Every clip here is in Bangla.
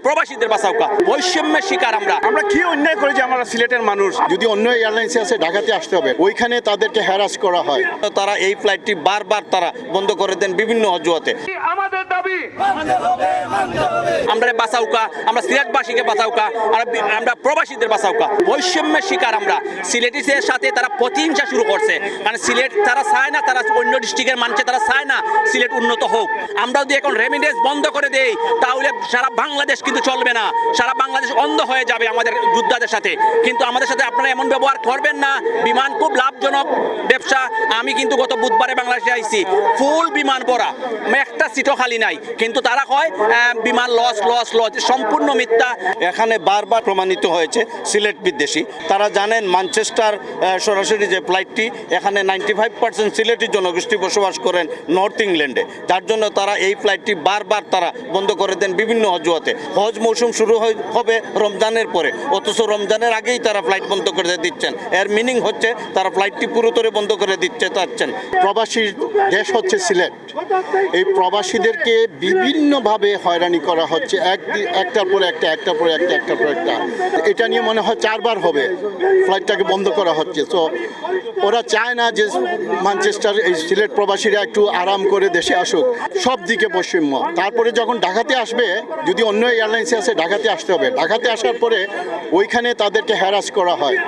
প্রবাসীদের বাঁচাওকা। বৈষম্যের শিকার আমরা কি অন্যায় করেছি আমরা সিলেটের মানুষ? যদি অন্য এয়ারলাইন্সে আছে ঢাকাতে আসতে হবে, ওইখানে তাদেরকে হ্যারাস করা হয়। তারা এই ফ্লাইটটি বারবার তারা বন্ধ করে দেন বিভিন্ন অজুহাতে। আমাদের দাবি আমরা বাঁচাওকা, আমরা সিলেটবাসীকে বাঁচাওকা, আর আমরা প্রবাসীদের বাঁচাওকা। বৈষম্যের শিকার আমরা। সিলেটিদের সাথে তারা প্রতিহিংসা শুরু করছে, কারণ সিলেট তারা চায় না, তারা অন্য ডিস্ট্রিক্টের মানুষে তারা চায় না সিলেট উন্নত হোক। আমরা যদি এখন রেমিডেন্স বন্ধ করে দেই তাহলে সারা বাংলাদেশ কিন্তু চলবে না, সারা বাংলাদেশ অন্ধ হয়ে যাবে আমাদের যোদ্ধাদের সাথে। কিন্তু আমাদের সাথে আপনারা এমন ব্যবহার করবেন না। বিমান খুব লাভজনক ব্যবসা। আমি কিন্তু গত বুধবারে বাংলাদেশে আইছি, ফুল বিমান ভরা, একটা সিটও খালি নাই, কিন্তু তারা কয় বিমান লস লস লস, সম্পূর্ণ মিথ্যা। এখানে বারবার প্রমাণিত হয়েছে সিলেট বিদ্বেষী। তারা জানেন ম্যানচেস্টার সরাসরি যে ফ্লাইটটি, এখানে 95% সিলেটি জনগোষ্ঠী বসবাস করেন নর্থ ইংল্যান্ডে, যার জন্য তারা এই ফ্লাইটটি বারবার তারা বন্ধ করে দেন বিভিন্ন অজুহাতে। হজ মৌসুম শুরু হবে রমজানের পরে, অথচ রমজানের আগেই তারা ফ্লাইট বন্ধ করে দিচ্ছেন। এর মিনিং হচ্ছে তারা ফ্লাইটটি পুরোতরে বন্ধ করে দিতে চাচ্ছেন। প্রবাসী দেশ হচ্ছে সিলেট। এই প্রবাসীদেরকে বিভিন্নভাবে হয়রানি করা হচ্ছে, একটার পর একটা, একটার পর একটা, একটার পর একটা। এটা নিয়ে মনে হয় 4 বার হবে ফ্লাইটটাকে বন্ধ করা হচ্ছে। তো ওরা চায় না যে ম্যানচেস্টার এই সিলেট প্রবাসীরা একটু আরাম করে দেশে আসুক। সব দিকে বৈষম্য। তারপরে যখন ঢাকাতে আসবে, যদি অন্য এয়ারলাইন্সে আছে ঢাকাতে আসতে হবে, ঢাকাতে আসার পরে ওইখানে তাদেরকে হ্যারাস করা হয়।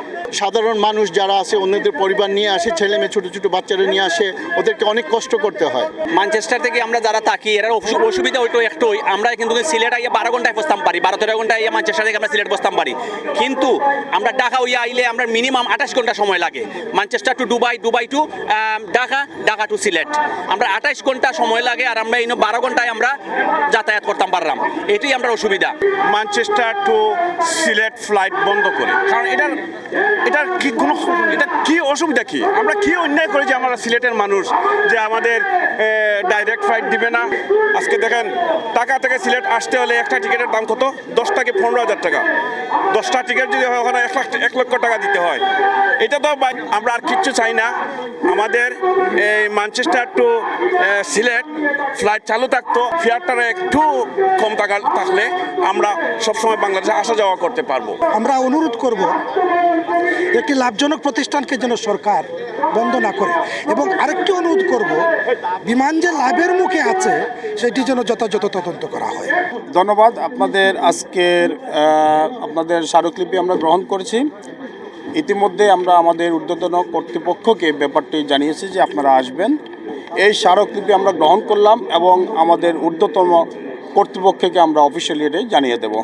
সাধারণ মানুষ যারা আছে অন্যদের পরিবার নিয়ে আসে, ছেলে মেয়ে ছোটো ছোটো বাচ্চারা নিয়ে আসে, ওদেরকে অনেক কষ্ট করতে হয়। ম্যানচেস্টার থেকে আমরা যারা থাকি এরা অসুবিধা ওইটা একটুই, আমরা কিন্তু সিলেট আইয়া 12 ঘন্টায় বসতাম পারি, 12-13 ঘন্টায় আইয়া ম্যানচেস্টার থেকে আমরা সিলেট বসতাম পারি। কিন্তু আমরা ঢাকা হইয়া আইলে আমরা মিনিমাম 28 ঘন্টা সময় লাগে। Manchester to Dubai, Dubai to Dhaka, Dhaka to Sylhet আমরা 28 ঘন্টা সময় লাগে, আর আমরা 12 ঘন্টায় আমরা যাতায়াত করতাম পারলাম। এটাই আমরা অসুবিধা। ম্যানচেস্টার টু সিলেট ফ্লাইট বন্ধ করে, কারণ এটার কি অসুবিধা কি? আমরা কি অন্যায় করেছি আমরা সিলেটের মানুষ যে আমাদের ডাইরেক্ট ফ্লাইট দিবে না? আজকে দেখেন, ঢাকা থেকে সিলেট আসতে হলে একটা টিকিটের দাম কত? 10 থেকে 15,000 টাকা। 10টা টিকিট যদি হয় ওখানে 1 লক্ষ টাকা দিতে হয়। এটা তো আমরা আর কিচ্ছু চাই না। আমাদের এই ম্যানচেস্টার টু সিলেট ফ্লাইট চালু থাকতো, ফেয়ারটা একটু কম থাকলে আমরা সবসময় বাংলাদেশে আসা যাওয়া করতে পারবো। আমরা অনুরোধ করব একটি লাভজনক প্রতিষ্ঠানকে যেন সরকার বন্ধ না করে, এবং আরেকটি অনুরোধ করব, বিমান যে লাভের মুখে আছে সেটি যেন যথাযথ তদন্ত করা হয়। ধন্যবাদ। আপনাদের স্মারকলিপি আমরা গ্রহণ করেছি। ইতিমধ্যে আমরা আমাদের ঊর্ধ্বতন কর্তৃপক্ষকে ব্যাপারটি জানিয়েছি যে আপনারা আসবেন। এই স্মারকলিপি আমরা গ্রহণ করলাম এবং আমাদের ঊর্ধ্বতন কর্তৃপক্ষকে আমরা অফিসিয়ালি জানিয়ে দেব।